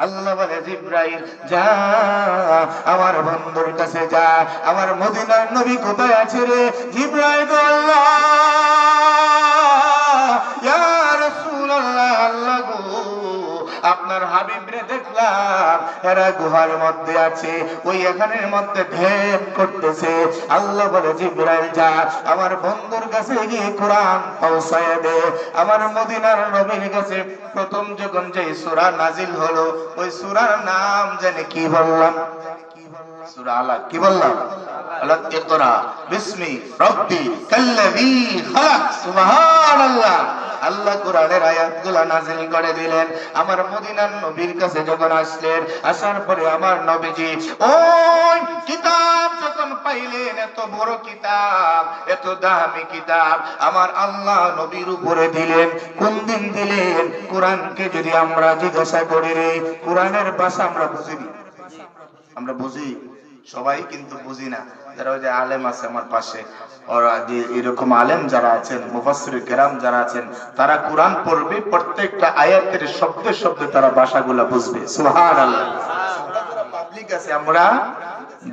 আল্লাহ বলে জিব্রাইল যা আমার বন্ধুর কাছে যা, আমার মদিনার নবী কোথায় আছে রে? জিব্রাইল গো আল্লাহ ইয়া রাসূলুল্লাহ, আল্লাহ গো আপনার হাবিবরে দেখলাম এরা গুহার মধ্যে আছে, ওই এখানের মধ্যে ধ্যান করতেছে। আল্লাহ বলে জিব্রাইল যা আমার বন্ধুর কাছে গিয়ে কোরআন পৌঁছায় দে। আমার মদিনার নবীর কাছে প্রথম যখন যে সূরা নাজিল হলো, ওই সূরার নাম জানি কি বললাম? সূরা আলাক। কি বললাম? আলাক। ইকরা বিসমি রাব্বি কাল্লাযী খালাক। সুবহানাল্লাহ। আল্লাহ কোরআনের আয়াতগুলো নাযিল করে দিলেন। আমার মদিনার নবীর কাছে যখন আসলেন, আসার পরে আমার নবীজি ওই কিতাব যখন পাইলেন, এত বড় কিতাব, এত দামি কিতাব আমার আল্লাহ নবীর উপরে দিলেন। কোন দিন দিলেন? কোরআনকে যদি আমরা জিজ্ঞাসা করি রে, কোরআনের ভাষা আমরা বুঝিনি। আমরা বুঝি, সবাই কিন্তু বুঝি না। যারা ওই যে আলেম আছে আমার পাশে, ওরা যে এরকম আলেম যারা আছেন, মুফাসসির কেরাম যারা আছেন, তারা কোরআন পড়বে, প্রত্যেকটা আয়াতের শব্দে শব্দে তারা ভাষাগুলো বুঝবে। সুবহানাল্লাহ। পাবলিক আছে আমরা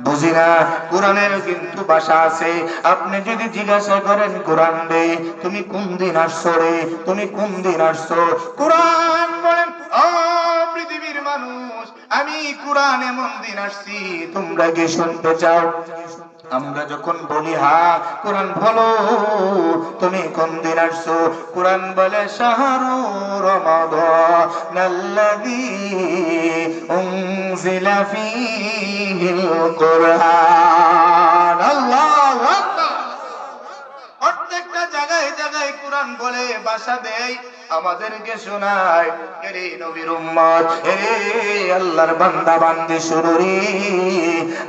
বুঝি না। কোরআনের কিন্তু ভাষা আছে। আপনি যদি জিজ্ঞাসা করেন কোরআন রে তুমি কোন দিন আসছো রে, তুমি কোন দিন আসছো, কোরআন বলেন ও পৃথিবীর মানুষ, আমি কোরআন এমন দিন আসছি তোমরা কি শুনতে চাও? আমরা যখন বলি হ্যাঁ, কোরআন বলো তুমি কোন দিন আসছো? কোরআন বলে শাহরু রমাদানাল্লাযী উনজিলা ফীহিল কুরআন। আল্লাহু আকবার। প্রত্যেকটা জায়গায় জায়গায় কোরআন বলে, ভাষা দেয়, আমাদেরকে শোনায়। এরে নবীর উম্মত, এরে আল্লাহর বান্দা বান্দি শুনুরি,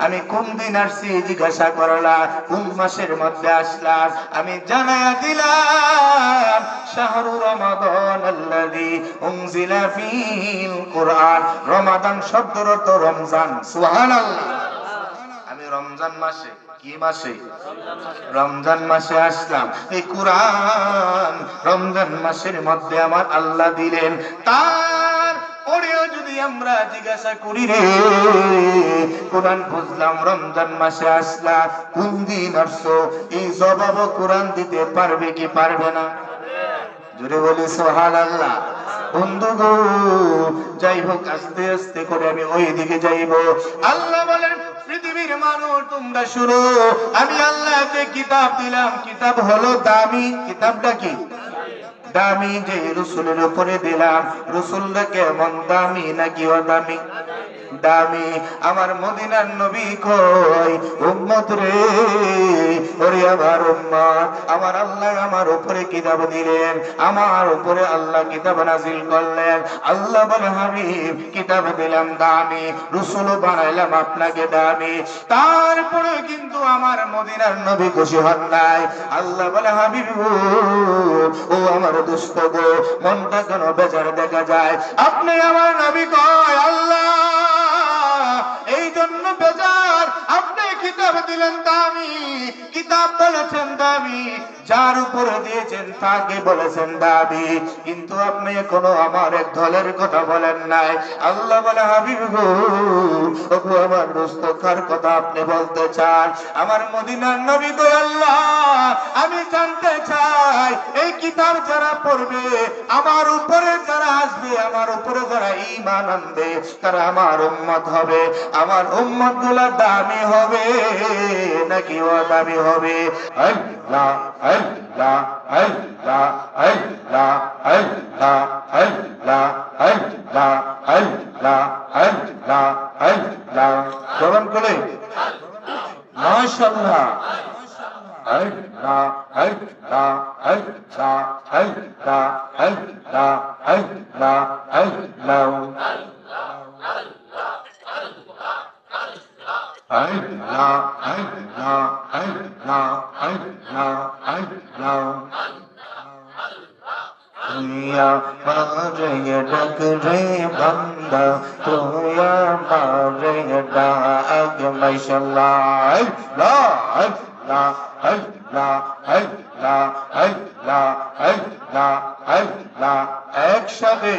আমি কোন দিন আসছি জিজ্ঞাসা করলা, কোন মাসের মধ্যে আসলাম, আমি জানায়া দিলাম শাহরু রমাদানাল্লাযী উনজিলা ফীহিল কুরআন। রমাদান শব্দের অর্থ রমজান। সুবহানাল্লাহ। আমি রমজান মাসে, কি মাসে? রমজান মাসে আসলাম। এই কোরআন রমজান মাসের মধ্যে আমার আল্লাহ দিলেন। তার পরেও যদি আমরা জিজ্ঞাসা করি রে কোরআন বুঝলাম রমজান মাসে আসলা, কোন দিন আসছো, এই জবাব কোরআন দিতে পারবে কি পারবে না? জোরে বলি সুবহানাল্লাহ। বন্ধু গো, যাই হোক, আস্তে আস্তে করে আমি ওই দিকে যাইব। আল্লাহ বলেন পৃথিবীর মানুষ তোমরা শুনো, আমি আল্লাহকে কিতাব দিলাম, কিতাব হলো দামি। কিতাবটা কি? দামি। যে রাসূলের উপরে দিলাম, রাসূলটা কেমন দামি নাকি অদামি? দামি। আমার মদিনার নবী কই উম্মত রে, ওরে আমার উম্মত, আমার আল্লাহ আমার উপরে কিতাব দিলেন, আমার উপরে আল্লাহ কিতাব নাযিল করলেন। আল্লাহ বলে হাবিব কিতাব দিলাম দামি, রাসূল বানাইলাম আপনাকে দামি, তারপরে কিন্তু আমার মদিনার নবী খুশি হন নাই। আল্লাহ বলে হাবিব ও আমার দোস্ত গো, মনটা কেন বেজার দেখা যায়? আপনি আমার নবী কয় আল্লাহ এই জন্য বেজার, আপনি কিতাব দিলেন দামি, কিতাব বলেছেন দামি, যার উপরে দিয়েছেন তাকে বলেছেন দামি, কিন্তু আপনি এখনো আমার এক দলের কথা বলেন নাই। আল্লাহ বলে হাবিব গো, ওগো আমার দোস্ত, কার কথা আপনি বলতে চান? আমার মদিনার নবী গো আল্লাহ, আমি জানতে চাই এই কিতাব যারা পড়বে, আমার উপরে যারা আসবে, আমার উপরে যারা ঈমান আনবে, তারা আমার উম্মত হবে, আমার উম্মত গুলা দামি হবে নাকি অদামি হবে? আল্লাহ আল্লাহ আল্লাহ আল্লাহ আল্লাহ আল্লাহ আল্লাহ আল্লাহ আল্লাহ আল্লাহ। জবান করে মাশাআল্লাহ। আল্লাহ আল্লাহ আল্লাহ আল্লাহ আল্লাহ আল্লাহ আল্লাহ Allah, Allah, Allah, Allah, Allah. दुनिया मारे डग रे बंदा, दुनिया मारे डाग माशाअल्लाह। अल्लाह अल्लाह अल्लाह अल्लाह अल्लाह अल्लाह अल्लाह। एक शबे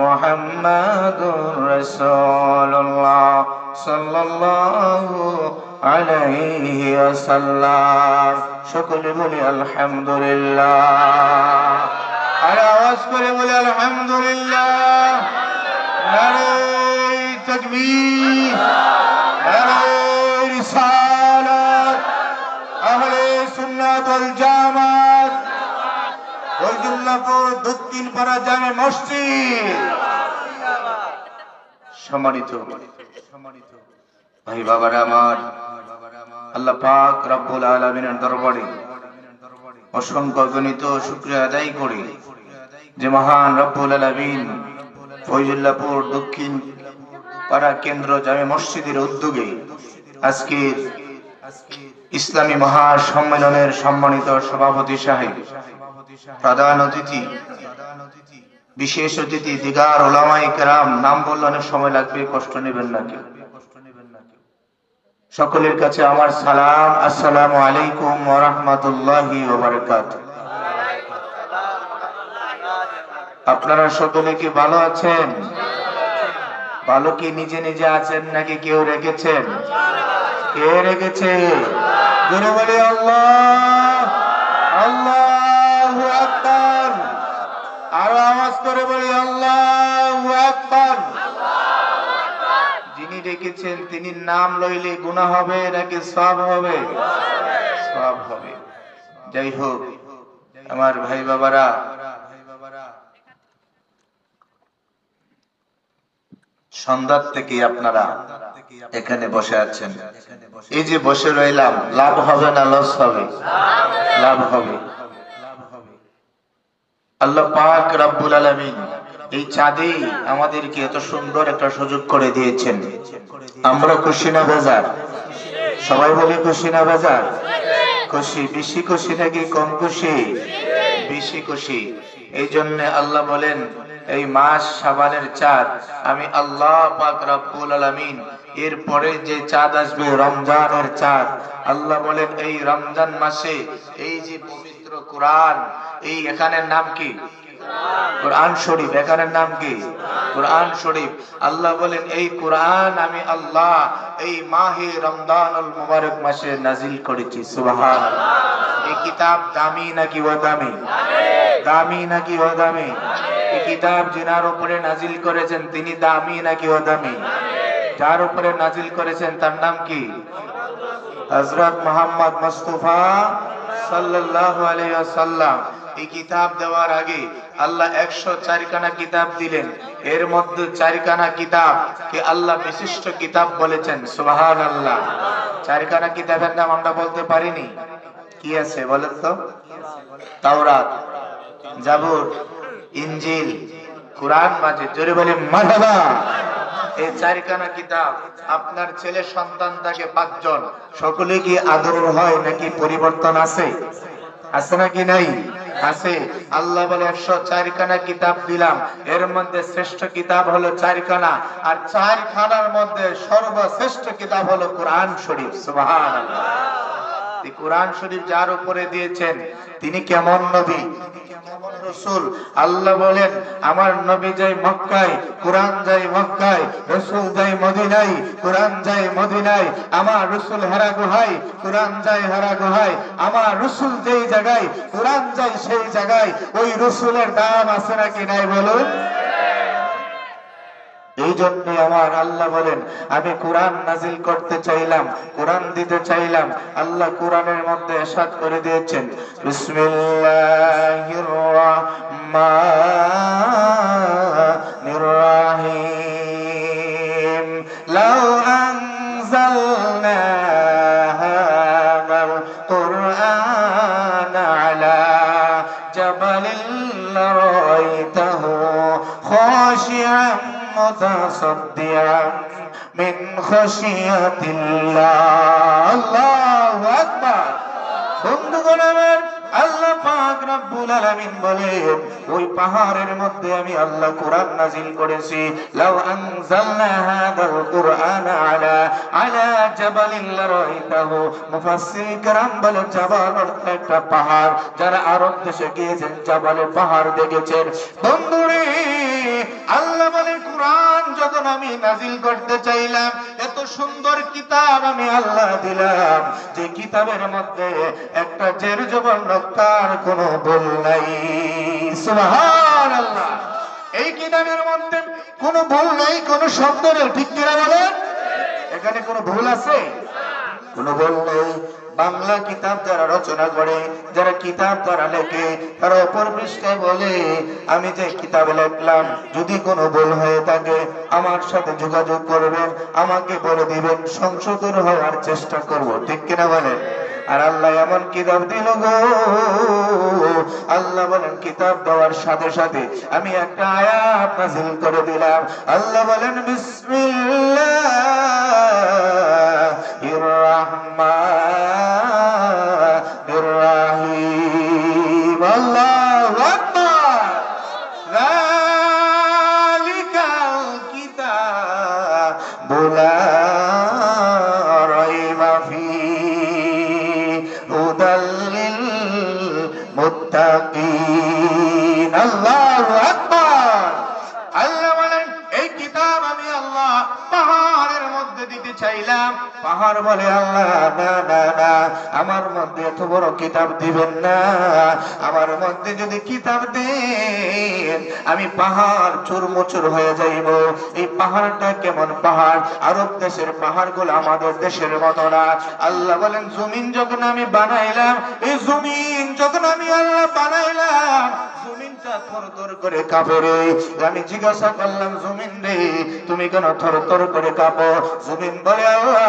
মুহাম্মাদুর রাসূলুল্লাহ সাল্লাল্লাহু আলাইহি ওয়াসাল্লাম। সকলে বলি আলহামদুলিল্লাহ। আর আওয়াজ করে বলি আলহামদুলিল্লাহ। নারে তাকবীর, নারে রিসালাত, আহলে সুন্নাত ওয়াল জামাত, ফয়জুল্লাহপুর দক্ষিণপাড়া জামে মসজিদ। সম্মানিত ভাই বাবারা আমার, আল্লাহ পাক রব্বুল আলামিনের দরবারে অসংখ্য গণিত শুকরিয়া আদায় করি যে মহান রব্বুল আলামিন ফয়জুল্লাহপুর দক্ষিণ পাড়া কেন্দ্র জামে মসজিদের উদ্যোগে আজকের ইসলামী মহাসম্মেলনের সম্মানিত সভাপতি সাহেব, প্রধান অতিথি, বিশেষ অতিথি, দিগার উলামায়ে কেরাম, নাম বললে অনেক সময় লাগবে, কষ্ট নেবেন না কেউ। সকলের কাছে আমার সালাম, আসসালামু আলাইকুম ওয়া রাহমাতুল্লাহি ওয়া বারাকাতুহু। আপনারা সকলে কি ভালো আছেন? ভালো কি নিজে নিজে আছেন নাকি কেউ রেখেছেন? কে রেখেছে? জোরে বলি আল্লাহ, আল্লাহু আকবার। আরো আওয়াজ করে বলি আল্লাহু আকবার। যিনি রেখেছেন তিনি নাম লইলে গুনাহ হবে নাকি সওয়াব হবে? সওয়াব হবে। যাই হোক আমার ভাই বাবারা, সন্ধ্যা থেকে আপনারা এখানে বসে আছেন। এই যে বসে রইলাম, লাভ হবে না লস হবে? লাভ হবে। আল্লাহ পাক রব্বুল আলামিন এই চাঁদে আমাদেরকে এত সুন্দর একটা সুযোগ করে দিয়েছেন। আমরা খুশি না বেজার? সবাই বলে খুশি না বেজার? খুশি। বেশি খুশি নাকি কম খুশি? বেশি খুশি। এই জন্য আল্লাহ বলেন এই মাস শাবানের চাঁদ আমি আল্লাহ পাক রব্বুল আলামিন এরপরে যে চাঁদ আসবে রমজানের চাঁদ, আল্লাহ বলেন এই রমজান মাসে এই যে পবিত্র কোরআন, এই এখানের নাম কি? কোরআন শরীফ। এখানের নাম কি? কোরআন শরীফ। আল্লাহ বলেন এই কোরআন আমি আল্লাহ এই মাহে রমজানুল মুবারক মাসে নাজিল করেছি। সুবহানাল্লাহ। এই কিতাব দামি নাকি ওয়াদামি? দামি নাকি ওয়াদামি? এই কিতাব যিনার উপরে নাজিল করেছেন তিনি দামি নাকি ওয়াদামি? যার উপরে নাজিল করেছেন তার নাম কি? হযরত মুহাম্মদ মুস্তাফা সাল্লাল্লাহু আলাইহি ওয়াসাল্লাম। এই কিতাব দেওয়ার আগে আল্লাহ 104 খানা কিতাব দিলেন। এর মধ্যে 4 খানা কিতাব কে আল্লাহ বিশিষ্ট কিতাব বলেছেন। সুবহানাল্লাহ। 4 খানা কিতাবের নাম আমরা বলতে পারিনি। কি আছে বলেন তো? তাওরাত, জাবুর, ইনজিল, কুরআন মাজিদ। জোরে বলে মারহাবা। এই 4 খানা কিতাব আপনার ছেলে সন্তান থাকে 5 জন, সকলে কি আদরের হয় নাকি পরিবর্তন আছে? আছে নাকি নাই? আছে। আল্লাহ বলে 104 খানা কিতাব দিলাম, এর মধ্যে শ্রেষ্ঠ কিতাব হলো 4 খানা, আর 4 খানার মধ্যে সর্বশ্রেষ্ঠ কিতাব হলো কোরআন শরীফ। সুবহানাল্লাহ। এই কোরআন শরীফ যার উপরে দিয়েছেন তিনি কেমন নবী, কেমন রাসূল? আল্লাহ বলেন আমার নবী যায় মক্কায়, কোরআন যায় মক্কায়, রাসূল যায় মদিনায়, কোরআন যায় মদিনায়। আমার রাসূল হেরা গুহায়, কোরআন যায় হেরা গুহায়। আমার রাসূল যেই জায়গায়, কোরআন যায় সেই জায়গায়। ওই রাসূলের দাম আছে নাকি নাই বলুন? এই জন্য আমার আল্লাহ বলেন আমি কোরআন নাজিল করতে চাইলাম, কোরআন দিতে চাইলাম। আল্লাহ কোরআনের মধ্যে ইরশাদ করে দিয়েছেন বিসমিল্লাহির রাহমানির রাহিম। লাউ আনজালনা হাযাল কুরআন আলা জাবালিন লারাইতাহু খাশিআন মুতাসাদ্দিআন মিন খাশিয়াতিল্লাহ। আল্লাহু আকবার। বন্ধুগণ আমার, আল্লাহ পাক রব্বুল আলামিন বলেন, ওই পাহাড়ের মধ্যে আমি আল্লাহ কোরআন নাযিল করেছি। লাউ আনজালনা হাযাল কুরআনা আলা জাবালিন লারাইতাহু। মুফাসসির کرام বলে জাবাল অর্থ একটা পাহাড়। যারা আরব দেশে গিয়েছেন জাবালে পাহাড় দেখেছেন। বন্ধুরে, আল্লাহ বলে কোরআন যখন আমি নাযিল করতে চাইলাম, এত সুন্দর কিতাব আমি আল্লাহ দিলাম, যে কিতাবের মধ্যে একটা জের জবর নক্তার কোনো ভুল নাই। সুবহানাল্লাহ। এই কিতাবের মধ্যে কোনো ভুল নাই, কোনো শব্দ নেই। ঠিক কিনা বলেন? এখানে কোনো ভুল আছে? কোনো ভুল নেই। বাংলা কিতাব যারা রচনা করে, যারা কিতাব তারা লেখে, তারা অপর পৃষ্ঠায় বলে, আমি যে কিতাব লিখলাম যদি কোনো ভুল হয়ে থাকে আমার সাথে যোগাযোগ করবেন, আমাকে বলে দিবেন, সংশোধন হওয়ার চেষ্টা করব। ঠিক কিনা বলেন? আর আল্লাহ এমন কিতাব দিল গো, আল্লাহ বলেন কিতাব দেওয়ার সাথে সাথে আমি একটা আয়াত নাযিল করে দিলাম। আল্লাহ বলেন বিসমিল্লাহির রাহমানির রাহিম। আল্লাহু আকবার। যালিকাল কিতাবু লা রাইবা ফীহি হুদাল লিল মুত্তাকিন। আল্লাহু আকবার। আল্লাহ বলেন এই কিতাব আমি আল্লাহ পাহাড়ের মধ্যে দিতে চাইলাম। পাহাড় বলে আল্লাহ না না না, আমার মধ্যে এত বড় কিতাব দিবেন না। আমার মধ্যে যদি কিতাব দেন আমি পাহাড় চুরমুচুর হয়ে যাইব। এই পাহাড়টা কেমন পাহাড়? আরব দেশের পাহাড়গুলো আমাদের দেশের মতো না। আল্লাহ বলেন জমিন যখন আমি বানাইলাম, এই জমিন যখন আমি আল্লাহ বানাইলাম, জমিনটা থরথর করে কাঁপে রে। আমি জিজ্ঞাসা করলাম জমিন রে তুমি কেন থরথর করে কাঁপো? জমিন বলে আল্লাহ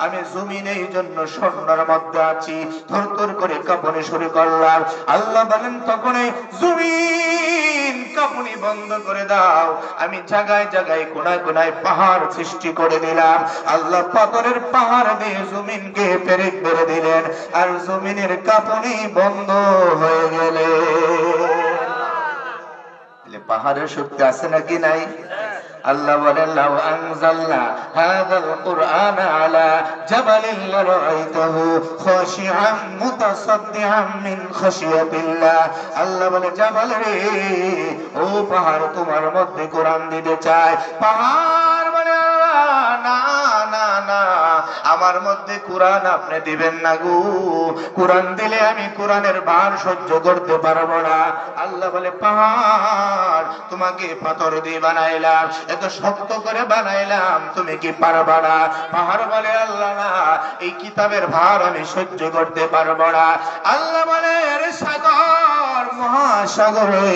আমি জমিন এই জন্য স্বর্ণের মধ্যে আছি, থরথর করে কাঁপনি শুরু করলাম। আল্লাহ বলেন তখন জমিন কাঁপুনি বন্ধ করে দাও। আমি জায়গায় জায়গায় কোনায় কোনায় পাহাড় সৃষ্টি করে দিলাম। আল্লাহ পাথরের পাহাড় দিয়ে জমিনকে পেরেক মেরে দিলেন, আর জমিনের কাঁপুনি বন্ধ হয়ে গেলে। পাহাড়ের শক্তি আছে নাকি নাই? আল্লাহ বলেন লাউ আনজালনা হাযাল কুরআনা আলা জাবালিন লারাইতাহু খাশিআন মুতাসাদ্দিআন মিন খাশিয়াতিল্লাহ। আল্লাহ বলে জাবাল রে, ও পাহাড় তোমার মধ্যে কোরআন দিতে চায়। পাহাড় বলে না না না, আমার মধ্যে কোরআন আপনি দিবেন না গো। কোরআন দিলে আমি কোরআনের ভার সহ্য করতে পারবো না। আল্লাহ বলে পাহাড় তোমাকে পাথর দিয়ে বানাইলাম, এত শক্ত করে বানাইলাম, তুমি কি পারবা না? পাহাড় বলে আল্লাহ না, এই কিতাবের ভার আমি সহ্য করতে পারবো না। আল্লাহ বলে রে সাগর, মহাসাগরে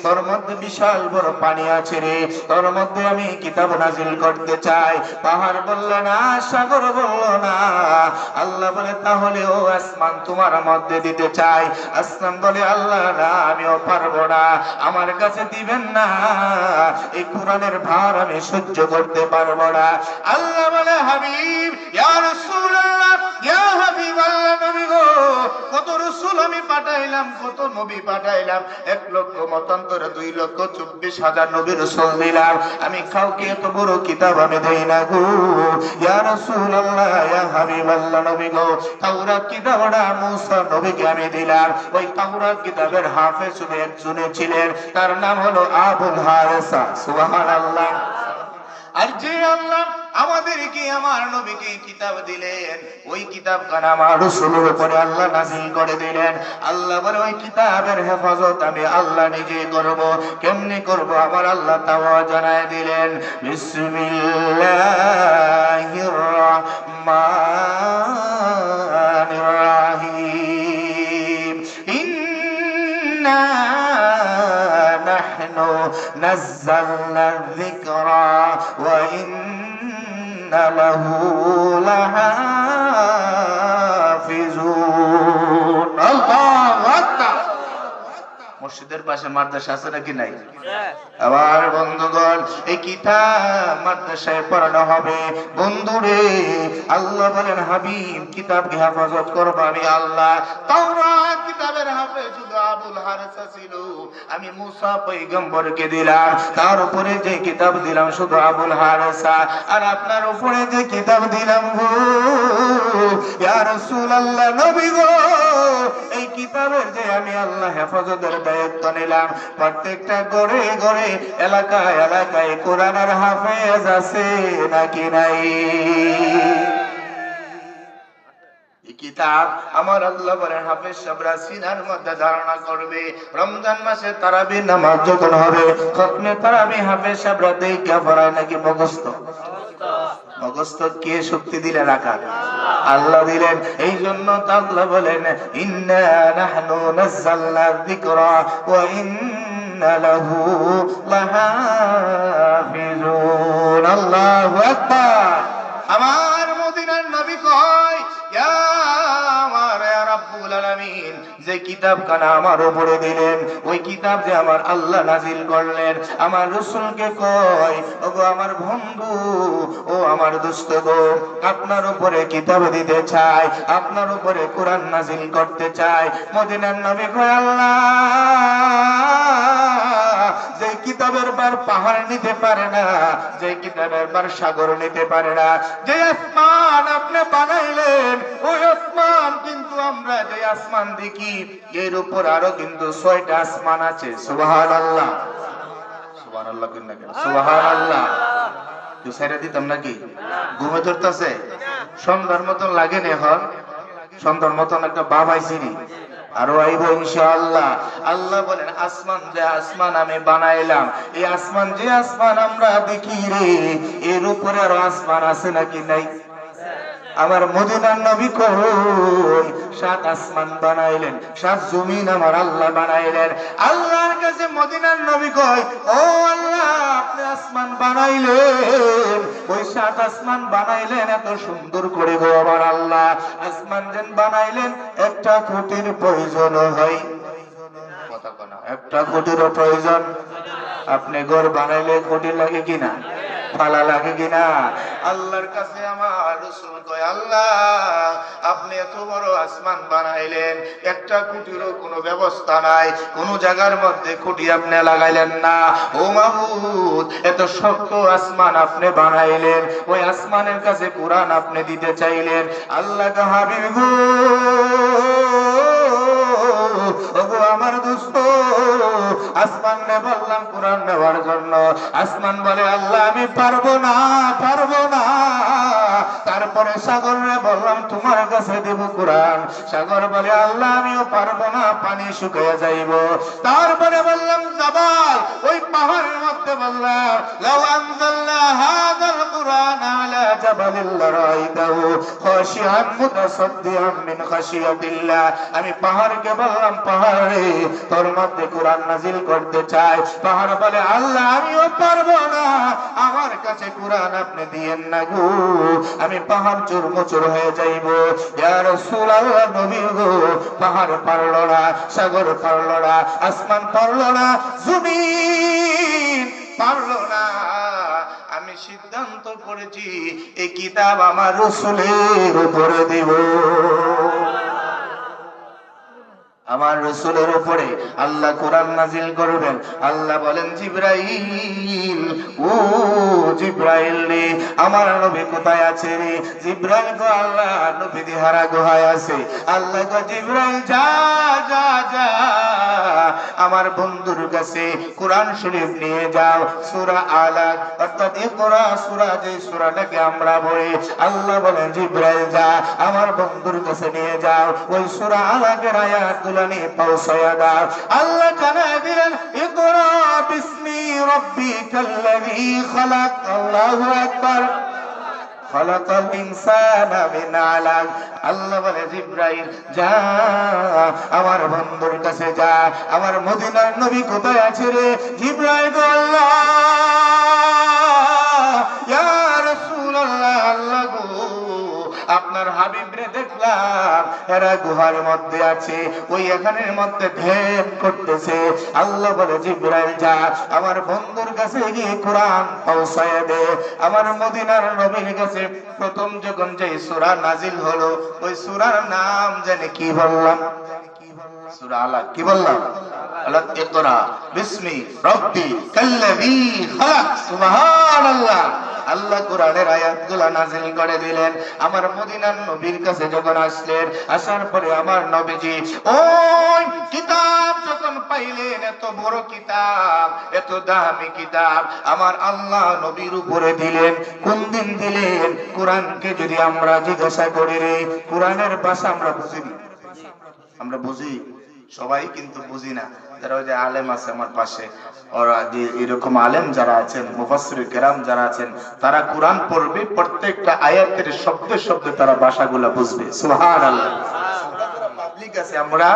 তোর মধ্যে বিশাল বড় পানি আছে রে, তোর মধ্যে আমি কিতাব নাযিল করতে চাই। পাহাড় বলল না, সাগর বলল না। আল্লাহ বলে তাহলে ও আসমান তোমার মধ্যে দিতে চাই। আসমান বলে আল্লাহ না, আমিও পারবো না, আমার কাছে দিবেন না, এই কোরআনের ভার আমি সহ্য করতে পারবো না। আল্লাহ বলে হাবিব ইয়া রাসূলুল্লাহ, ইয়া হাবিবাল্লাহ, নবী গো কত রাসূল আমি পাঠাইলাম, কত নবী পাঠাইলাম, 1 লক্ষ মতান্তরে 2,24,000 নবী রাসূল দিলাম, আমি কাউকে এত বড় কিতাব আমি দেই না গো। ইয়া রাসূলুল্লাহ, ইয়া হাবিবাল্লাহ, নবী গো তাওরাত কিতাবটা মুসা নবীকে আমি দিলাম। ওই তাওরাত কিতাবের হাফেজ শুধু একজনে ছিলেন, তার নাম হলো আবুল হারিসা। সুবহানাল্লাহ। আর যে আল্লাহ আমাদেরকে আমার নবীকে কিতাব দিলেন, ওই কিতাব কান আমার রাসূলের উপরে আল্লাহ নাযিল করে দিলেন। আল্লাহ বলে ওই কিতাবের হেফাজত আমি আল্লাহ নিজে করব। কেমনে করব আমার আল্লাহ তাও জানায় দিলেন। বিসমিল্লাহির রাহমানির রাহিম। ইন্না নাহনু নাযালনা যিকরা ওয়া ইন্না লাহু লাহাফিজুন। আল্লাহু আকবার। মসজিদের পাশে মাদ্রাসা আছে নাকি নাই? আবার বন্ধুগণ, এই কিতাব মাদ্রাসায় পড়ানো হবে। বন্ধুরে, আল্লাহ বলেন হাবিব কিতাবকে হেফাজত করবো আমি আল্লাহ। তাওরাত কিতাবের হাফেজ শুধু আবুল হারসা ছিল, আমি মুসা পয়গম্বরকে দিলাম। তার উপরে যে কিতাব দিলাম শুধু আবুল হারসা। আর আপনার উপরে যে কিতাব দিলাম গো ইয়া রাসূলুল্লাহ, নবী গো, এই কিতাবের যে আমি আল্লাহ হেফাজতের দায়িত্ব নিলাম, প্রত্যেকটা গড়ে গড়ে এলাকায় এলাকায় কোরআনের হাফেজ আছে নাকি নাই? কিতাব আমার আল্লাহ বলেন হাফেজ সাহেবরা সিনার মধ্যে ধারণা করবে। রমজান মাসে তারাবির নামাজ যখন হবে, খতমে তারাবি হাফেজ সাহেবরা দেখা পড়ায় নাকি মুখস্থ? মুখস্থ কে শক্তি দিলেন? আকার আল্লাহ দিলেন। এই জন্য তো আল্লাহ বলেন ইন্না নাহনু নাযালনা যিকরা ওয়া ইন্না লাহু লাহাফিজুন। আল্লাহু আকবার। আমার মদিনার নবী কয় ইয়া আমার রাব্বুল আলামিন, যে কিতাব কানা আমার উপরে দিলেন, ওই কিতাব যে আমার আল্লাহ নাজিল করলেন, আমার রাসূলকে কয় ওগো আমার বন্ধু, ও আমার দোস্ত গো, আপনার উপরে কিতাব দিতে চাই, আপনার উপরে কোরআন নাজিল করতে চাই। মদিনার নবী কয় আল্লাহ, যে কিতাবের বার পাহাড় নিতে পারে না, যে কিতাবের বার সাগর নিতে পারে না, যে আসমান আপনি বানাইলেন, ওই আসমান কিন্তু আমরা যে আসমান দেখি এর উপর আরো কিন্তু 6টা আসমান আছে। সুবহানাল্লাহ, সুবহানাল্লাহ কেন না, সুবহানাল্লাহ। তুই ছেড়ে দিতাম নাকি? ঘুমে ধরতেছে? সন্ধ্যার মতন লাগে না? এখন সন্ধ্যার মতন একটা বাবাইছিনি, আরো আইব ইনশাআল্লাহ। আল্লাহ বলেন আসমান যে আসমান আমি বানাইলাম, এই আসমান যে আসমান আমরা দেখি রে, এর উপরে আরো আসমান আছে নাকি নাই? আমার মদিনার নবী কই 7 আসমান বানাইলেন, 7 জমিন আমার আল্লাহ বানাইলেন। আল্লাহর কাছে মদিনার নবী কই ও আল্লাহ, আপনি আসমান বানাইলেন, ওই 7 আসমান বানাইলেন এত সুন্দর করে গো আমার আল্লাহ, আসমান যেন বানাইলেন একটা কোটির প্রয়োজন হয়। কথা কোনা, একটা কোটির প্রয়োজন। আপনি ঘর বানাইলে কোটি লাগে কিনা? ফালা লাগে কিনা? আল্লাহর কাছে আমার রাসূল কয় আল্লাহ, আপনি এত বড় আসমান বানাইলেন, একটা খুঁটিরও কোনো ব্যবস্থা নাই, কোন জায়গার মধ্যে খুঁটি আপনি লাগাইলেন না। ও মাবুদ, এত শক্ত আসমান আপনি বানাইলেন, ওই আসমানের কাছে কোরআন আপনি দিতে চাইলেন। আল্লাহ কা হাবিব গো, ওগো আমার দোস্ত, আসমানে বললাম কোরআন নেওয়ার জন্য, আসমান বলে আল্লাহ আমি পারবো না, পারবো না। তারপরে সাগরে বললাম তোমার কাছে দেব কোরআন, সাগর বলে আল্লাহ আমিও পারবো না, পানি শুকিয়ে যাইব। তারপরে বললাম জাবাল, ওই পাহাড়ের মধ্যে বললাম লাউ আনজালনা হাযাল কুরআন আলা জাবালিন লারাইতাহু খাশিআন মুতাসাদ্দিআন মিন খাশিয়াতিল্লাহ। আমি পাহাড়কে বললাম পাহাড়ে তোর মধ্যে কোরআন নাজিল করতে চাই। পাহাড় বলে আল্লাহ আমিও পারবো না, আমার কাছে কোরআন আপনি দিয়েন না গো, আমি পাহাড় চুরমুচুর হয়ে যাইব। ইয়া রাসূলুল্লাহ, নবী গো, পাহাড় পারলো না, সাগর পারলো না, আসমান পারলো না, জমিন পারলো না। আমি সিদ্ধান্ত করেছি এই কিতাব আমার রাসূলের উপরে দেব। আমার রাসূলের উপরে আল্লাহ কোরআন নাজিল করবেন। আল্লাহ বলেন জিবরাইল, ও জিবরাইল রে, আমার নবী কোথায় আছে রে? জিবরাইল গো, আল্লাহ নবী দিহারা গুহায় আছে। আল্লাহ গো জিবরাইল যা যা যা, আমার বন্ধুর কাছে কোরআন শরীফ নিয়ে যাও, সূরা আলাক অর্থাৎ ইকরা সূরা, যে সূরাটাকে আমরা পড়ি। আল্লাহ বলেন জিবরাইল যা আমার বন্ধুর কাছে নিয়ে যাও, ওই সূরা আলাকের আয়াতগুলো নিয়ে পৌঁছায়া দাও। আল্লাহ জানায় দিলেন ইকরা বিসমি রাব্বিকাল্লাযী খালাক। আল্লাহু আকবার। খালাকাল ইনসানা মিন আলাক। আল্লাহ বলে জিবরাইল যা আমার বন্ধুর কাছে যা, আমার মদিনার নবী কোথায় আছে রে? জিবরাইল গো, আল্লাহ ইয়া রাসূলুল্লাহ, আল্লাহ গো, আপনার হাবিব হাবিবরে দেখলাম এরা গুহার মধ্যে আছে, ওই এখানের মধ্যে ধ্যান করতেছে। আল্লাহ বলে জিবরাইল যা আমার বন্ধুর কাছে গিয়ে কোরআন পৌঁছায় দে। আমার মদিনার নবীর কাছে প্রথম যখন যে সূরা নাজিল হলো, ওই সূরার নাম জানি কি বললাম? সূরা আলাক। কি বললাম? আলাক। ইকরা বিসমি রাব্বি কাল্লাযী খালাক। সুবহানাল্লাহ। আল্লাহ কোরআনের আয়াতগুলো নাযিল করে দিলেন। আমার মদিনার নবীর কাছে যখন আসলেন, আসার পরে আমার নবীজি ওই কিতাব যখন পাইলেন, এত বড় কিতাব, এত দামি কিতাব আমার আল্লাহ নবীর উপরে দিলেন। কোন দিন দিলেন? কোরআনকে যদি আমরা জিজ্ঞাসা করি রে, কোরআনের ভাষা আমরা বুঝি? আমরা বুঝি? সবাই কিন্তু বুঝি না। যারা ওই যে আলেম আছে আমার পাশে, ওরা যে এরকম আলেম যারা আছেন, মুফাসসির কেরাম যারা আছেন, তারা কোরআন পড়বে, প্রত্যেকটা আয়াতের শব্দে শব্দে তারা ভাষাগুলো বুঝবে। সুবহানাল্লাহ। পাবলিক আছে আমরা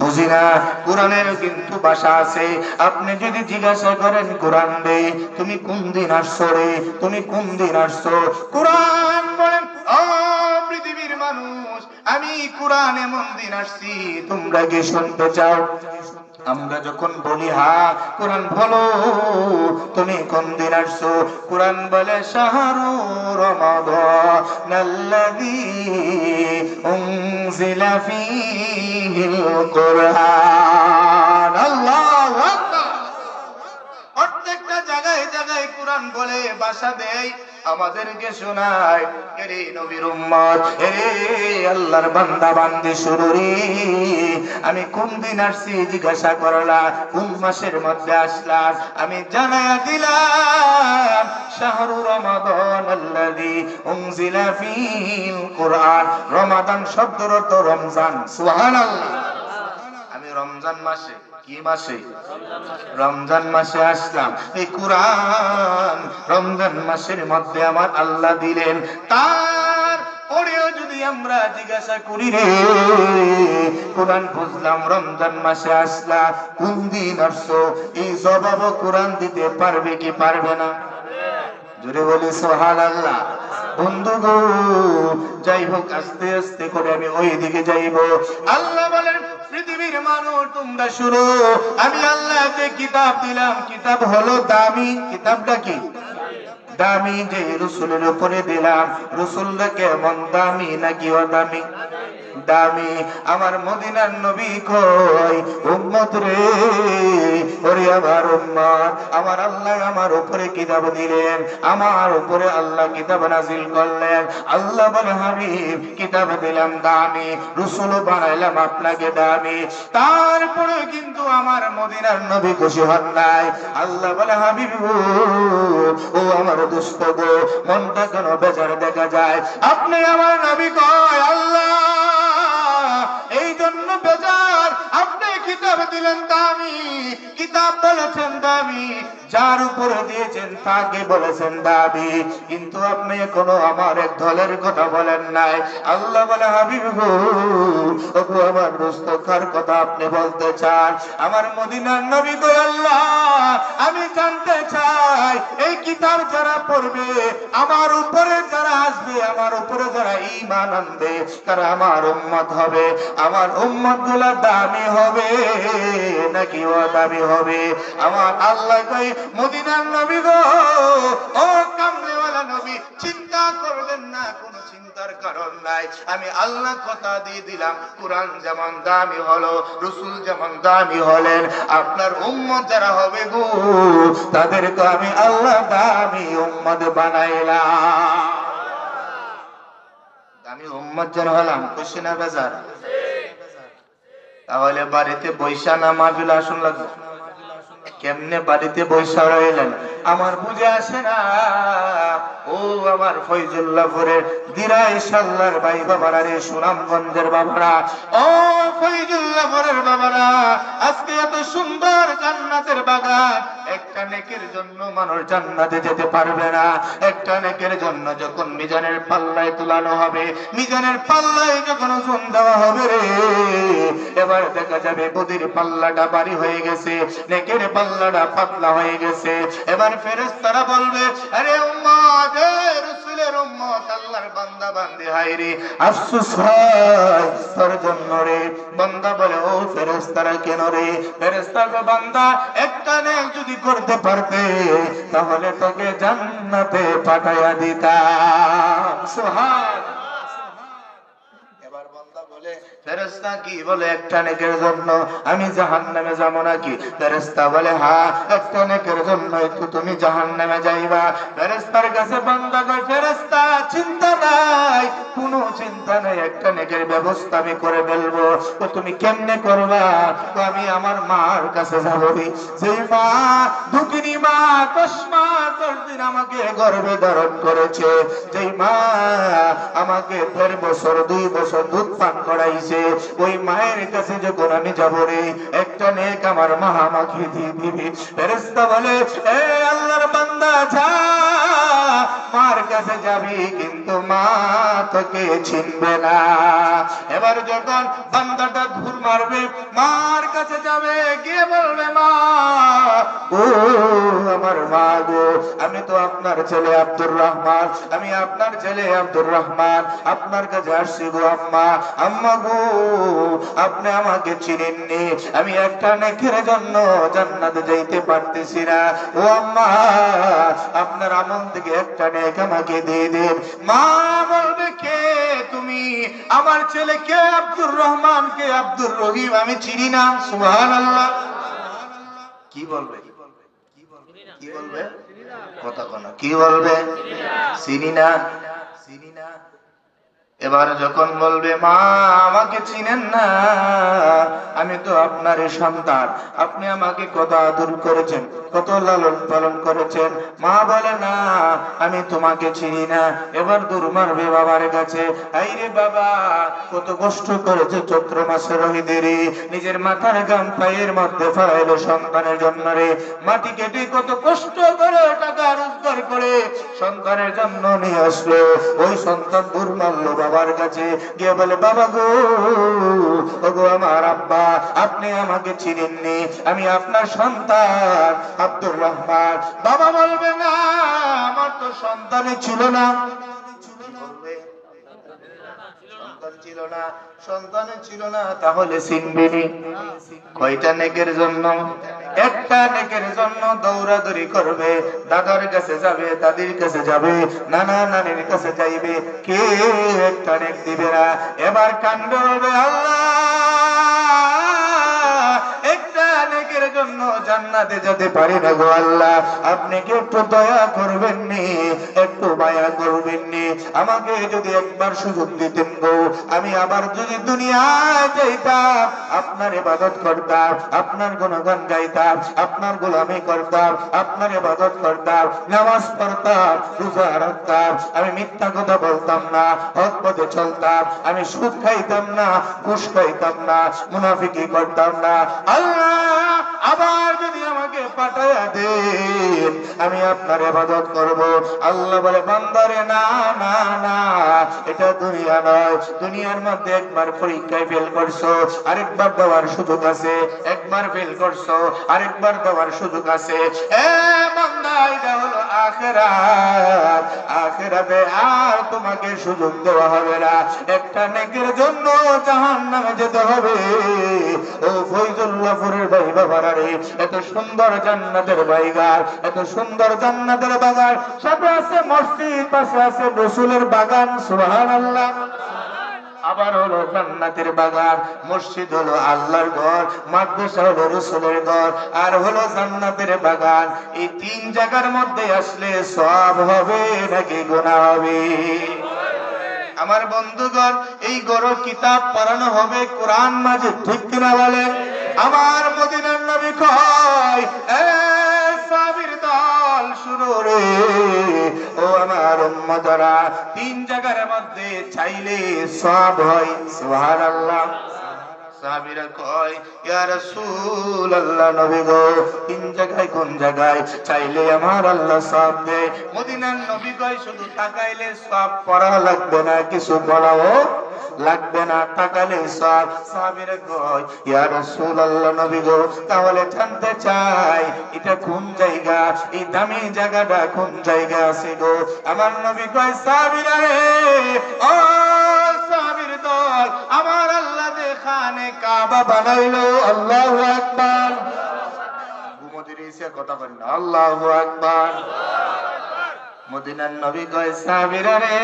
বুঝি না। কোরআনের কিন্তু ভাষা আছে। আপনি যদি জিজ্ঞাসা করেন কোরআন রে তুমি কোন দিন আসছো রে, তুমি কোন দিন আসছো, কোরআন বলেন ও পৃথিবীর মানুষ, আমি কোরআন এমন দিন আসছি তোমরা কি শুনতে চাও? আমরা যখন বলি হ্যাঁ, কোরআন বলো তুমি কোন দিন আসছো, কোরআন বলে শাহরু রমাদানাল্লাযী উনজিলা ফীহিল কুরআন। আল্লাহু আকবার। প্রত্যেকটা জায়গায় জায়গায় কোরআন বলে ভাষা দেয়, আমাদেরকে শোনায়। এরে নবীর উম্মত, এরে আল্লাহর বান্দা বান্দি শুরুরি, আমি কোন দিন আসছি জিজ্ঞাসা করলা, কোন মাসের মধ্যে আসলাম, আমি জানায়া দিলাম শাহরু রমাদানাল্লাযী উনজিলা ফীহিল কুরআন। রমাদান শব্দের অর্থ রমজান। সুবহানাল্লাহ। আমি রমজান মাসে, কি মাসে? রমজান মাসে আসলাম। এই কোরআন রমজান মাসের মধ্যে আমার আল্লাহ দিলেন। তার পরেও যদি আমরা জিজ্ঞাসা করি রে কোরআন বুঝলাম রমজান মাসে আসলাম, কোন দিন আসছো, এই জবাব কোরআন দিতে পারবে কি পারবে না? জোরে বলি সুবহানাল্লাহ। বন্ধু গো, যাই হোক আস্তে আস্তে করে আমি ওই দিকে যাইব। আল্লাহ বলেন পৃথিবীর মানুষ তোমরা শুনো, আমি আল্লাহকে কিতাব দিলাম, কিতাব হলো দামি। কিতাবটা কি? দামি। যে রাসূলের উপরে দিলাম, রাসূলরা কেমন দামি নাকি অদামি? দামি। আমার মদিনার নবী কই উম্মত রে, ওরে আমার উম্মত, আমার আল্লাহ আমার উপরে কিতাব দিলেন, আমার উপরে আল্লাহ কিতাব নাযিল করলেন। আল্লাহ বলে হাবিব কিতাব দিলাম দামি, রাসূল বানাইলাম আপনাকে দামি, তারপরে কিন্তু আমার মদিনার নবী খুশি হন নাই। আল্লাহ বলে হাবিব ও আমার দোস্ত গো, মনটা কেন বেজার দেখা যায়? আপনি আমার নবী কয় আল্লাহ এই জন্য বেজার, আপনি কিতাব দিলেন দামি, কিতাব বলেছেন দামি, যার উপরে দিয়েছেন তাকে বলেছেন দামি, কিন্তু আপনি এখনো আমার এক দলের কথা বলেন নাই। আল্লাহ বলে হাবিব গো, ওগো আমার দোস্ত কার কথা আপনি বলতে চান? আমার মদিনার নবী গো আল্লাহ আমি জানতে চাই এই কিতাব যারা পড়বে, আমার উপরে যারা আসবে, আমার উপরে যারা ঈমান আনবে, তারা আমার উম্মত হবে। আমার উম্মত গুলা দামি হবে নাকি অদামি হবে? আমার আল্লাহ কই মদিনার নবী গো, ও কামলিওয়ালা নবী, চিন্তা করবেন না, কোনো চিন্তার কারণ নাই। আমি আল্লাহ কথা দিয়ে দিলাম, কোরআন যেমন দামি হলো, রাসূল যেমন দামি হলেন, আপনার উম্মত যারা হবে গো, তাদেরকে আমি আল্লাহ দামি উম্মত বানাইলাম। দামি উম্মত যারা হলাম, খুশি না বেজার? তাহলে বাড়িতে বৈশা না মাহফিল আসুন লাগবে? কেমনে বাড়িতে বৈশা রইলেন আমার বুঝে আসে না। ও আমার ফয়জুল্লাহপুরের দিরাই সাল্লার ভাই বাবারা রে, সুনামগঞ্জের বাবারা, ও ফয়জুল্লাহপুরের বাবারা, আজকে এত সুন্দর জান্নাতের বাগান, একটা নেকের জন্য মানুষ জান্নাতে যেতে পারবে না। একটা নেকের জন্য যখন মিজানের পাল্লায় তুলানো হবে, মিজানের পাল্লায় যখন ওজন দেওয়া হবে রে, এবার দেখা যাবে বদির পাল্লাটা ভারী হয়ে গেছে, নেকের পাল্লা পাল্লাটা পাতলা হয়ে গেছে। এবার ফেরেশতারা বলবে, আরে উম্মত, রাসূলের উম্মত, আল্লাহর বান্দা বান্দি, হায় রে আফসোস হয় তোর জন্য রে। বান্দা বলে, ও ফেরেশতারা কেন রে? ফেরেশতা গো, বান্দা একটা নেক যদি করতে পারতে তাহলে তোকে জান্নাতে পাঠাইয়া দিতাম। সুবহানাল্লাহ। এবার বান্দা বলে, ফেরেশতা কি বলে একটা নেকের জন্য আমি জাহান্নামে যাব নাকি? ফেরেশতা বলে, হ্যাঁ, একটা নেকের জন্য একটু তুমি জাহান্নামে যাইবা। ফেরেশতার কাছে বান্দা কয়, ফেরেশতা চিন্তা নাই, কোনো চিন্তা নাই, একটা নেকের ব্যবস্থা আমি করে ফেলবো। তো তুমি কেমনে করবা? তো আমি আমার মার কাছে যাবো। যেই মা দুঃখিনী মা 10 মাস 10 দিন আমাকে গর্ভে ধারণ করেছে, যেই মা আমাকে 1.5 বছর 2 বছর দুধ পান করাইছে, ওই মায়ের কাছে যখন আমি যাব রে, একটা নেক আমার মা আমাকে দিয়ে দিবে। ফেরেশতা বলে, এ আল্লাহর বান্দা, যা মার কাছে যাবি, কিন্তু মা তোকে চিনবে না। এবার যখন বান্দাটা ঘুর মারবে, মার কাছে যাবে, গিয়ে বলবে, মা ও আমার মা গো, আমি তো আপনার ছেলে আব্দুর রহমান, আমি আপনার ছেলে আব্দুর রহমান, আপনার কাছে আসছি গো আম্মা। আম্মা গো, আপনি আমাকে চিনেননি, আমি একটা নেকের জন্য জান্নাতে যাইতে পারতেছি না। ও আম্মা, আপনার আমল থেকে একটা নেক আমাকে দিয়ে দেন। মা বলবে, কে তুমি? আমার ছেলে কে আব্দুর রহমান, কে আব্দুর রহিম, আমি চিনি না। সুবহানাল্লাহ। কি বলবে? কি বলবে? কথা কোনা কি বলবে? চিনি না, চিনি না। এবার যখন বলবে, মা আমাকে চিনেন না, আমি তো আপনার সন্তান, আপনি আমাকে কত আদর করেছেন, কত লালন পালন করেছেন। মা বলে, না আমি তোমাকে চিনি না। এবার দূর মারবে বাবার কাছে, আইরে বাবা কত কষ্ট করেছে চৈত্র মাসে রহিদের, নিজের মাথার গাম পায়ের মধ্যে ফেলাইলো সন্তানের জন্য রে, মাটি কেটে কত কষ্ট করে টাকা রোজগার করে সন্তানের জন্য নিয়ে আসলো। ওই সন্তান দূর মারলো বাবার কাছে, গিয়ে বলে, বাবা গো, ওগো আমার আব্বা, আপনি আমাকে চিনেননি, আমি আপনার সন্তান আব্দুর রহমান। বাবা বলবে, না আমার তো সন্তানই ছিল না। সন্তান ছিল না, সন্তান ছিল না, তাহলে চিনবেনি। কয়টা নেকের জন্য? একটা নেকের জন্য দৌড়াদৌড়ি করবে, দাদার কাছে যাবে, দাদির কাছে যাবে, নানা নানির কাছে যাইবে, কে একটা নেক দিবে না। এবার কান্দে বলবে, আল্লাহ একটা নেকের জন্য জান্নাতে যেতে পারি না গো আল্লাহ, আপনি কি একটু দয়া করবেন নি, একটু মায়া করবেন নি, আমাকে যদি একবার সুযোগ দিতেন গো, আমি আবার যদি দুনিয়ায় যাইতাম, আপনার ইবাদত করতাম, আপনার গুণগান গাইতাম, আপনার গোলামি করতাম, আপনার ইবাদত করতাম, নামাজ পড়তাম, রোজা রাখতাম, আমি মিথ্যা কথা বলতাম না, হক পথে চলতাম, আমি সুদ খাইতাম না, ঘুষ খাইতাম না, মুনাফিকি করতাম না। আল্লাহ আবার যদি আমাকে পাঠায়া দেন, আমি আপনার ইবাদত করব। আল্লাহ বলে, বান্দারে না না না, এটা দুনিয়া নয়, দুনিয়ার মধ্যে একবার পরীক্ষায় ফেল করছো, আরেকবার দেওয়ার সুযোগ আছে, একবার ফেল করছো, আরেকবার দেওয়ার সুযোগ আছে। এ বান্দা, এটা হলো আখিরাত, আখিরাতে আর তোমাকে সুযোগ দেওয়া হবে না। একটা নেকের জন্য জাহান্নামে যেতে হবে। ও ফয়জুল্লাহপুরের ভাই বাবারা রে, এত সুন্দর জান্নাতের বাগান, এত সুন্দর জান্নাতের বাগান, সাথে আছে মসজিদ, পাশে আছে রাসূলের বাগান। সুবহানাল্লাহ। আবার হলো জান্নাতের বাগান, মসজিদ হলো আল্লাহর ঘর, মাদ্রাসা হলো রাসূলের ঘর, আর হলো জান্নাতের বাগান। এই তিন জায়গার মধ্যে আসলে সওয়াব হবে নাকি গুনাহ হবে? আমার বন্ধুগণ, এই গরো কিতাব পড়ানো হবে, কোরআন মাজিদ, ঠিক কিনা বলে? আমার মদিনার নবী কয়, এ সাহাবীর দল শুনো রে, ও আমার উম্মতরা, তিন জায়গার মধ্যে চাইলে সওয়াব হয়। সুবহানাল্লাহ। সাহাবীরা কয় ইয়া রাসূলুল্লাহ, নবী গো, তিন জায়গায় কোন জায়গায় চাইলে আমার আল্লাহ সওয়াব দেয়? মদিনার নবী কয় শুধু তাকাইলে সওয়াব, পড়া লাগবে না, কিছু বলাও লাগবে না, তাকালে সওয়াব। সাহাবীরা কয় ইয়া রাসূলুল্লাহ, নবী গো, তাহলে জানতে চাই এটা কোন জায়গা, এই দামি জায়গাটা কোন জায়গা আছে গো? আমার নবী কয় সাহাবীরা রে, ও সাহাবীর দল, আমার আল্লাহ যে খানে কাবা বানাইলো, আল্লাহু আকবার। ঘুমোতে এসে কথা বলেন না, আল্লাহু আকবার। মদিনার নবী কয় সাহাবীরা রে,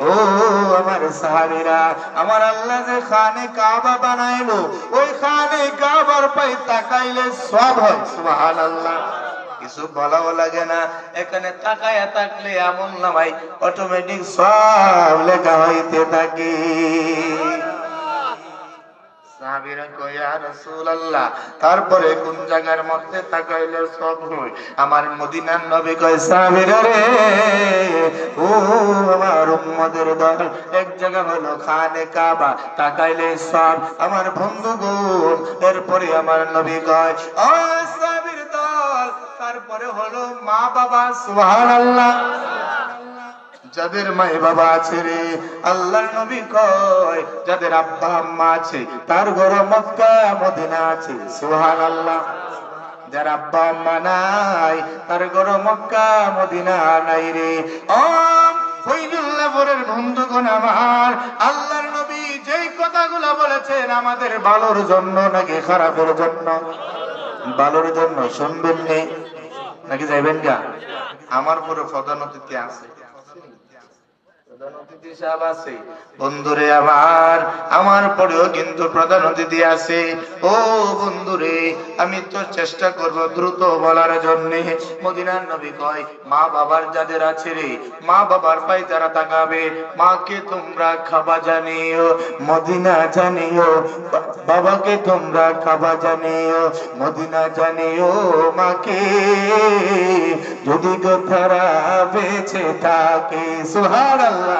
ও আমার সাহাবীরা, আমার আল্লাহ যে খানে কাবা বানাইলো, ওই খানে কাবার পাই তাকাইলে সওয়াব হয়। সুবহানাল্লাহ। কিছু বলাও লাগে না, এখানে তাকায়া থাকলে আমল নামাই অটোমেটিক সওয়াব লেখা হইতে থাকে। সাহাবীরা কয় ইয়া রাসূলুল্লাহ, তারপরে কোন জায়গার মধ্যে তাকাইলে সওয়াব হয়? আমার মদিনার নবী কয় সাহাবীরা রে, ও আমার উম্মতের দল, এক জায়গা হলো খানে কাবা, তাকাইলে সওয়াব। আমার বন্ধুগণ, এরপরে আমার নবী কয় ও সাহাবীর দল, তারপরে হলো মা বাবা। সুবহানাল্লাহ। যাদের মাই বাবা আছে রে, আল্লাহর নবী কয় যাদের আব্বা আম্মা আছে তার ঘর মক্কা মদিনা আছে। সুবহানাল্লাহ। যার আব্বা আম্মা নাই তার ঘর মক্কা মদিনা নাই রে। ও ফয়জুল্লাহপুরের বন্ধুগণ আমার, আল্লাহর নবী যেই কথাগুলো বলেছেন আমাদের ভালোর জন্য নাকি খারাপের জন্য? ভালোর জন্য। শুনবেন নাকি যাইবেন গা? আমার পুরো প্রধান অতিথি আছে, বন্ধুরে আমার, আমার পরেও কিন্তু প্রধান অতিথি আছে। ও বন্ধুরে, আমি তো চেষ্টা করব দ্রুত বলার জন্য। মদিনার নবী কয় মা বাবার যাদের আছে রে, মা বাবার পাই যারা তাকাবে, মাকে তোমরা খাবা জানিও, মদিনা জানিও, বাবাকে তোমরা খাবা জানিও, মদিনা জানিও, মাকে যদি তারা বেঁচে থাকে। সুবহানাল্লাহ।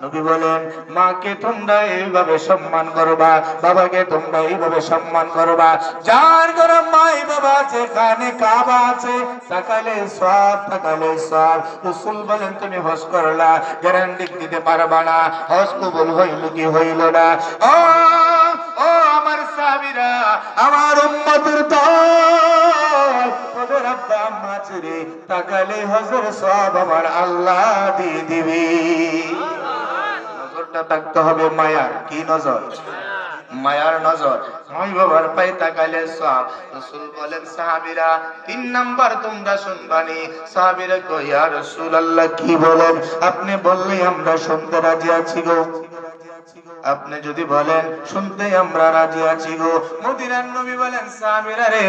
নবী বলেন মাকে তোমরা এইভাবে সম্মান করবা, বাবাকে তোমরা এইভাবে সম্মান করবা। যার ঘরে মাই বাবা আছে, খানে কাবা আছে, তাকালে সওয়াব, তাকালে সওয়াব। রাসূল বলেন তুমি হজ করলা, গ্যারান্টি দিতে পারবা না হজ কবুল হইল কি হইল না। ও ও আমার সাহাবীরা, আমার উম্মতের দল, ওদের আব্বা আম্মা আছে রে, তাকালে হজের সওয়াব আমার আল্লাহ দিয়ে দিবে। নজরটা থাকতে হবে মায়ার। কি নজর? মায়ার নজর। মাই বাবার পাই তাকাইলে সওয়াব। রাসূল বলেন সাহাবীরা, 3 নাম্বার তোমরা শুনবানি। সাহাবীরা কয় ইয়া রাসূলুল্লাহ, কি বলেন? আপনি বললে আমরা শুনতে রাজি আছি গো। আপনি যদি বলেন শুনতে আমরা রাজি আছি গো। মদিনার নবী বলেন সাহাবীরা রে,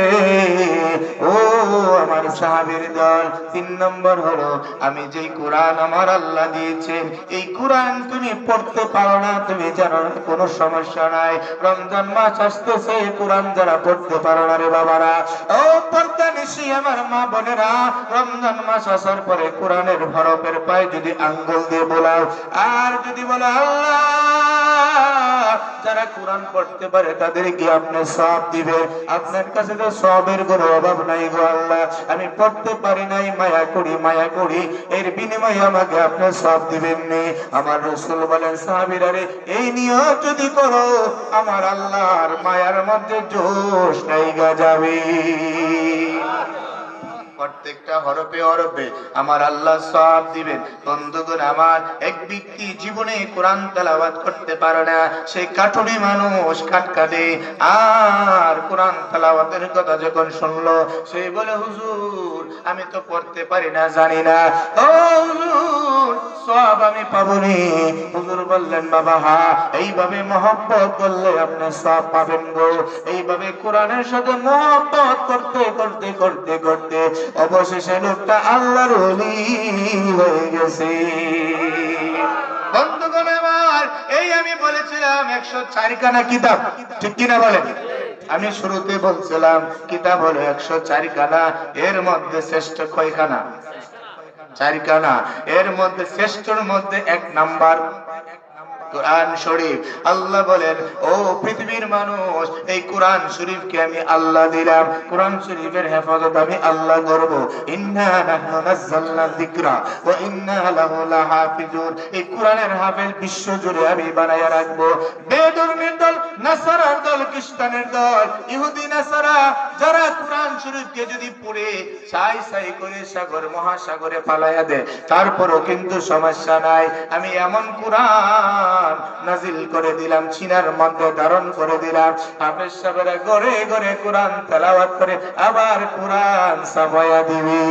ও আমার সাহাবীর দল, 3 নম্বর হলো আমি যেই কোরআন আমার আল্লাহ দিয়েছেন, এই কোরআন তুমি পড়তে পারো না, তুমি জানো না, কোনো সমস্যা নাই। রমজান মাস আসতেছে, কোরআন যারা পড়তে পারো না রে বাবারা, ও পর্দা নিশি আমার মা বোনেরা, রমজান মাস আসার পরে কোরআনের হরফের পায়ে যদি আঙ্গুল দিয়ে বোলাও, আর যদি বলো আল্লাহ, যারা কোরআন পড়তে পারে তাদেরকে আপনি সওয়াব দিবেন। আপনার কাছে তো সওয়াবের কোনো অভাব নাই গো আল্লাহ, আমি পড়তে পারি নাই, মায়া করি, মায়া করি, এর বিনিময়ে আমাকে আপনি সওয়াব দিবেন নি। আমার রাসূল বলেন সাহাবীরা রে, এই নিয়ত যদি করো আমার আল্লাহর মায়ার মধ্যে জোশ নাইগা যাবে। প্রত্যেকটা হরফে হরফে আমার আল্লাহ সওয়াব দিবেন। বন্ধুগণ আমার, এক ব্যক্তি জীবনে কোরআন তেলাওয়াত করতে পারে না, সেই কাঠুরে মানুষ কাটকাটে, আর কোরআন তেলাওয়াতের কথা যখন শুনলো, সে বলে হুজুর আমি তো পড়তে পারি না, জানি না, ও হুজুর সওয়াব আমি পাবো নি। হুজুর বললেন বাবা হ্যাঁ, এইভাবে মহব্বত করলে আপনি সওয়াব পাবেন গো। এইভাবে কোরআনের সাথে মহব্বত করতে করতে করতে করতে অবশেষে লোকটা আল্লাহর ওলি হয়ে গেছে। বন্ধুগণ আমার, এই আমি বলেছিলাম 104 খানা কিতাব, ঠিক কিনা বলেন? আমি শুরুতে বলছিলাম কিতাব হলো 104 খানা, এর মধ্যে শ্রেষ্ঠ কয়খানা? 4 খানা। এর মধ্যে শ্রেষ্ঠর মধ্যে 1 নাম্বার কোরআন শরীফ। আল্লাহ বলেন, ও পৃথিবীর মানুষ, এই কোরআন শরীফকে আমি আল্লাহ দিলাম, কোরআন শরীফের হেফাজত আমি আল্লাহ করব। ইন্না নাহনু নাযালনা যিকরা ওয়া ইন্না লাহু লাহাফিজুন। এই কোরআনের হাফেজ বিশ্ব জুড়ে আমি বানায়া রাখবো। বেদুর্মীর দল, নাসারার দল, খ্রিস্টানের দল, ইহুদি নাসারা যারা কোরআন শরীফকে যদি পড়ে ছাই ছাই করে সাগর মহাসাগরে ফালাইয়া দেয়, তারপরও কিন্তু সমস্যা নাই। আমি এমন কোরআন নাজিল করে দিলাম, সিনার মধ্যে ধারণ করে দিলাম, হাফেজ সাহেবরা ঘরে ঘরে কোরআন তেলাওয়াত করে আবার কোরআন ছাপাইয়া দিবি।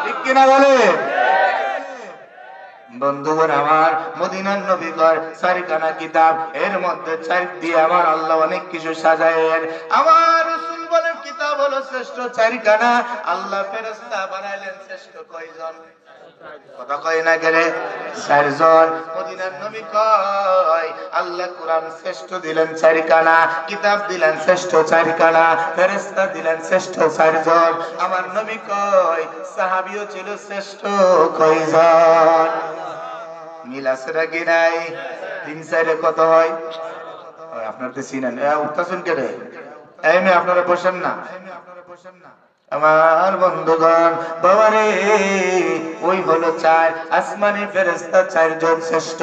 ঠিক কিনা বলে? বন্ধুগণ আমার, মদিনার নবীগণ চারখানা কিতাব, এর মধ্যে চার দিয়ে আমার আল্লাহ অনেক কিছু সাজায়েন। আমার রাসূল বলেন কিতাব হলো শ্রেষ্ঠ চারখানা। আল্লাহ ফেরেশতা বানাইলেন শ্রেষ্ঠ কয়জন? কথা কয় না গেলে চারজন। মদিনার নবী কয় আল্লাহ কোরআন শ্রেষ্ঠ দিলেন চারখানা, কিতাব দিলেন শ্রেষ্ঠ চারখানা, ফেরেশতা দিলেন শ্রেষ্ঠ চারজন। আমার নবী কয় সাহাবীও ছিল শ্রেষ্ঠ কয়জন? মিল আছে নাকি নাই? তিন চারে কত হয়? আপনার তো চিনেন, উঠতেছেন কে রে? এই মেয়ে আপনারা বসেন না। আমার বন্ধুগণ, বাবারে ওই হলো চার আসমানি ফেরেশতা চারজন শ্রেষ্ঠ।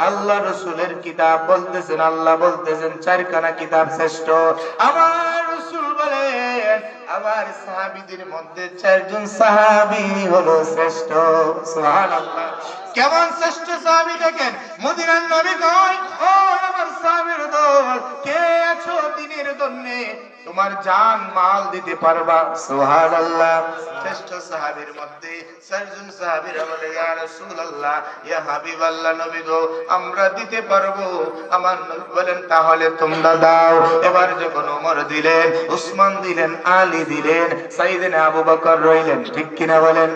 আল্লাহ রাসূলের কিতাব বলতেছেন, আল্লাহ বলতেছেন চারখানা কিতাব শ্রেষ্ঠ। আমার রাসূল বলেন আমার সাহাবীদের মধ্যে চারজন সাহাবী হলো শ্রেষ্ঠ। সুবহানাল্লাহ। কেমন শ্রেষ্ঠ সাহাবী দেখেন। মদিনার নবী কয়, ও আমার সাহাবীর দল, কে আছো দ্বীনের জন্য তোমার জান মাল দিতে পারবা? সুবহানাল্লাহ। শ্রেষ্ঠ সাহাবীর মধ্যে চারজন সাহাবীরা বলে, ইয়া রাসূলুল্লাহ, ইয়া হাবিবাল্লাহ, নবী গো আমরা দিতে পারবো। আমার নবী বলেন তাহলে তোমরা দাও। এবার যখন ওমর দিলেন, উসমান দিলেন, আলী দিলেন, সাইয়েদনা আবু বকর রইলেন। ঠিক কিনা বলেন?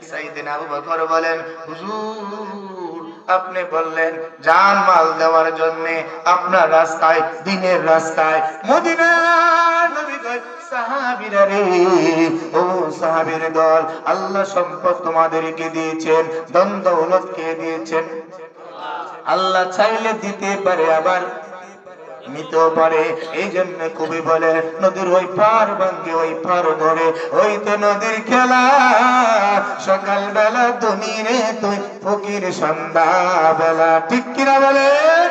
সাইয়েদনা আবু বকর বলেন, হুজুর আপনি বললেন জান মাল দেওয়ার জন্য আপনার রাস্তায়, দ্বীনের রাস্তায়। মদিনার নবী কয়, সাহাবীরা রে, ও সাহাবীর দল, আল্লাহ সম্পদ তোমাদেরকে দিয়েছেন, ধন দৌলত কে দিয়েছেন? আল্লাহ চাইলে দিতে পারে, আবার নিতেও পারে। এই জন্য কবি বলে, নদীর ওই পার ভাঙ্গে ওই পার ধরে, ওই তো নদীর খেলা, সকাল বেলা ধনী রে তুই, ফকির সন্ধ্যা বেলা। ঠিক কিনা বলেন?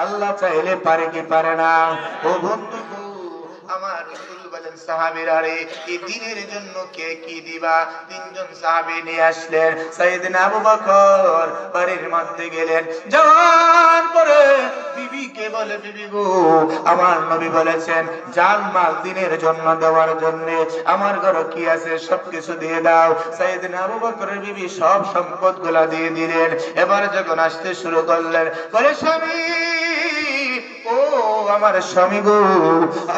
আল্লাহ চাইলে পারে কি পারে না? ও বন্ধু, আমার রাসূল বলেন সাহাবীরা রে, এই দ্বীনের জন্য কে কি দিবা? তিনজন সাহাবী নিয়ে আসলেন। সাইয়েদনা আবু বকর বাড়ির মধ্যে গেলেন, যাওয়ার পরে বিবিকে বলে, বিবি গো আমার নবী বলেছেন জান মাল দ্বীনের জন্য দেওয়ার জন্য, আমার ঘরে কি আছে সবকিছু দিয়ে দাও। সাইয়েদনা আবু বকরের বিবি সব সম্পদগুলা দিয়ে দিলেন। এবার যখন আসতে শুরু করলেন, বলে স্বামী, ও আমার স্বামী গো,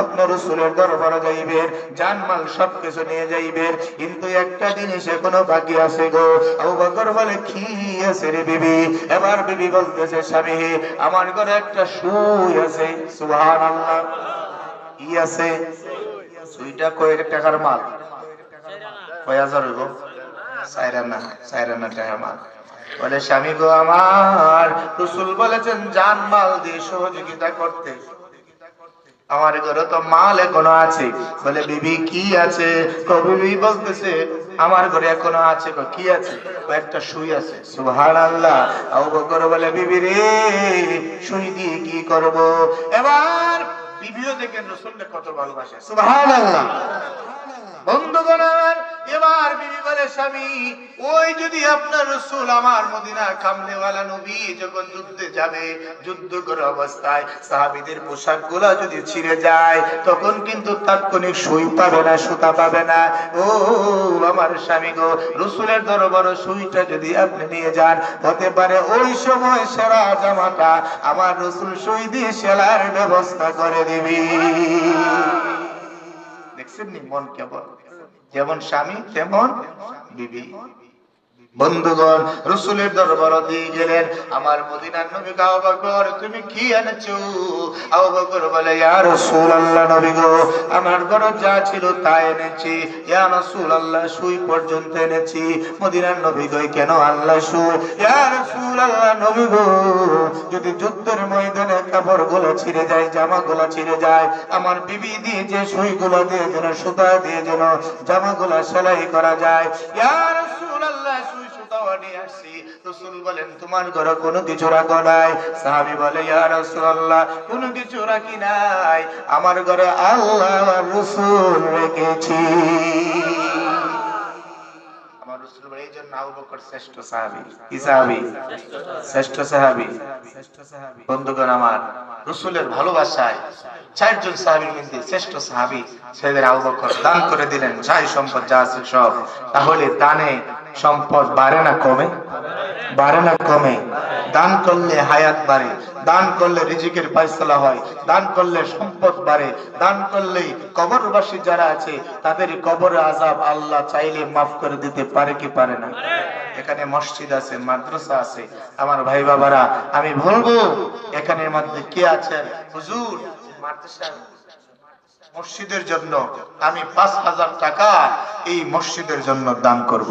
আপনার রাসূলের দরবারে যাইবেন, জানমাল সবকিছু নিয়ে যাইবেন, কিন্তু একটা জিনিস এখনো বাকি আছে গো। আবু বকর বলে, কি আছে রে বিবি? এবার বিবি বলতেছে, স্বামী আমার ঘরে একটা সুই আছে। সুবহানাল্লাহ। কি আছে? সুইটা কয় টাকার মাল? কয় হাজার হইব? 4 আনা, 4 আনা টাকার মাল। বলে, স্বামী গো আমার, রাসূল বলেছেন জান মাল দিয়ে সহযোগিতা করতে, আমার ঘরে তো মাল এখনো আছে। বলে, বিবি কি আছে? বিবি বলতেছে আমার ঘরে এখনো আছে। কি আছে? একটা সুই আছে। সুবহানাল্লাহ। আবু বকর বলে, বিবি রে সুই দিয়ে কি করব? এবার বিবিও দেখেন রাসূলকে কত ভালোবাসে। সুবহানাল্লাহ। বন্ধুগণ আমার, এবার বিবি বলে, স্বামী ওই যদি আপনার রাসূল আমার মদিনা কামলেওয়ালা নবী যখন যুদ্ধে যাবে, যুদ্ধ করার অবস্থায় সাহাবীদের পোশাকগুলো যদি ছিঁড়ে যায়, তখন কিন্তু তাৎক্ষণিক সুই পাবে না, সুতা পাবে না। ও আমার স্বামী গো, রাসূলের দরবারে সুইটা যদি আপনি নিয়ে যান, হতে পারে ওই সময় সেরা জামাটা আমার রাসূল সুই দিয়ে সেলার ব্যবস্থা করে দিবি। দেখছেন নি মন কেমন? যেমন স্বামী তেমন বিবি। বন্ধুগণ, রাসূলের দরবারে দিয়ে গেলেন। আমার মদিনার নবী আবু বকর, তুমি কি এনেছো? আবু বকর বলে, ইয়া রাসূলুল্লাহ, নবী গো, আমার ঘরে যা ছিল তা এনেছি। ইয়া রাসূলুল্লাহ, সুই পর্যন্ত এনেছি। মদিনার নবী কই, কেন আল্লাহ সুই? ইয়া রাসূলুল্লাহ, নবী গো, যদি যুদ্ধের ময়দানে কাপড়গুলো ছিঁড়ে যায়, জামাগুলো ছিঁড়ে যায়, আমার বিবি দিয়ে যে সুইগুলো দিয়ে যেন, সুতা দিয়ে যেন জামাগুলো সেলাই করা যায়। ইয়া রাসূলুল্লাহ, সুই সুতাও নিয়ে আসছি। রাসূল বলেন, তোমার ঘরে কোনো কিছু রাখো নাই? সাহাবী বলে, ইয়া রাসূলুল্লাহ, কোনো কিছু রাখি নাই, আমার ঘরে আল্লাহ আর রাসূল রেখেছি। আমার রাসূল বলে, এই জন্য আবু বকর শ্রেষ্ঠ সাহাবী। কি সাহাবী? শ্রেষ্ঠ সাহাবী। বন্ধুগণ আমার, রাসূলের ভালোবাসায় চারজন সাহাবীর মধ্যে শ্রেষ্ঠ সাহাবী সাইয়েদনা আবু বকর দান করে দিলেন যাই সম্পদ যা আছে সব। তাহলে দানে সম্পদ বাড়ে না কমে? বাড়ে না কমে? দান করলে হায়াত বাড়ে, দান করলে রিজিকের ফয়সালা হয়, দান করলে সম্পদ বাড়ে, দান করলেই কবরবাসী যারা আছে তাদের কবরের আযাব আল্লাহ চাইলে মাফ করে দিতে পারে কি পারে না? এখানে মসজিদ আছে, মাদ্রাসা আছে। আমার ভাই বাবারা, আমি বলবো এখানের মধ্যে কে আছেন হুজুর মাদ্রাসা মসজিদের জন্য আমি ৫,০০০ টাকা এই মসজিদের জন্য দান করব?